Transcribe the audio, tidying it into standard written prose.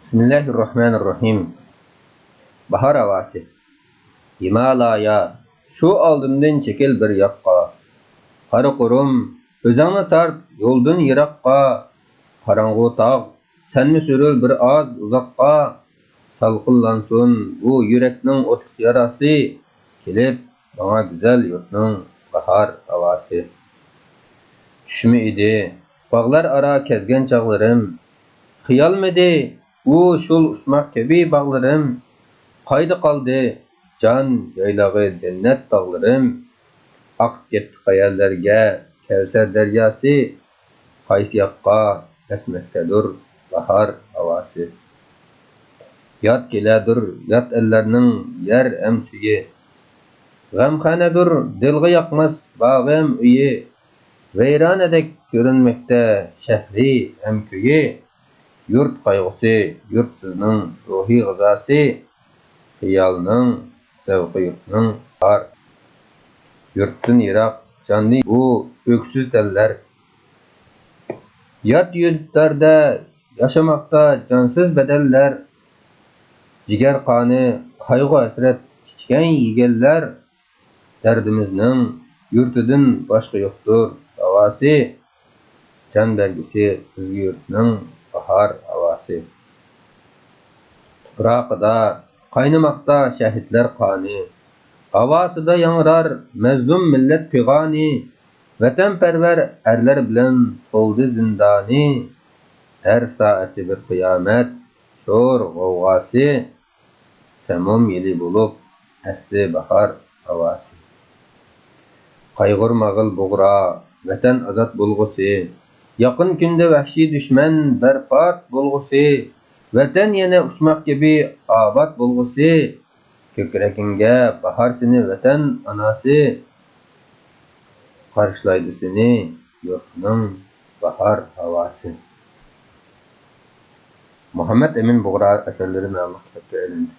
Bismillahirrahmanirrahim. Bahar havası. Himalaya. Şu aldımdan çekil bir yakka. Qarı qurum, özüңni tart, yoldun yiraqqa. Qarаңғы tağ, senmi sürül bir az uzaqqa. Salqınlansın bu yürekning o'tliq yarası. Kelip bana güzel yurtning bahar havası. Düşmü idi, bağlar ara kezgen çağlarım. Xiyalmidi, u şul uçmak kebi bağlarım. Qayda qaldı, can yaylağı cennet dağlarım. Aqıp ketdi qayerlerge, Kevser deryası. Qaysi yaqqa esmektedir bahar havası. Yat keledir, yat ellerinin yer emsuyi. Gamxanedir, dilgı yakmaz bağım üyi. Veyranedek görünmekte şehri emküyi. Yurt kaygısı, yurtsuzның ruhi gızası. Hiyalının, sevgi yurtның var. Yurtun yirak, canlı bu öksüz teller. Yat yurtlarda yaşamakta cansız bedeller. Ciger kanı, kaygı hasret içken yigeller. Derdimizning yurtudun başka yoktur davası. Can belgisi bizgi yurtning bahar havası. Tupraqda qaynamakta şehitler kanı. Havasıda yangrar mezlum millet pigani. Vatanperver erler bilen toldu zindani. Her saati bir kıyamet, şor gavgası. Semum yeli bulup esli bahar havası. Qaygırmağıl buğra, vatan azat bulgusu. Yakın günde vahşi düşman berbat bulgusu. Vatan yine uçmak gibi abat bulgusu. Kökrekinge bahar seni vatan anası. Karşılaydı seni yurtның bahar havası. Muhammed Emin Buğra eserleri namı kitapta elindi.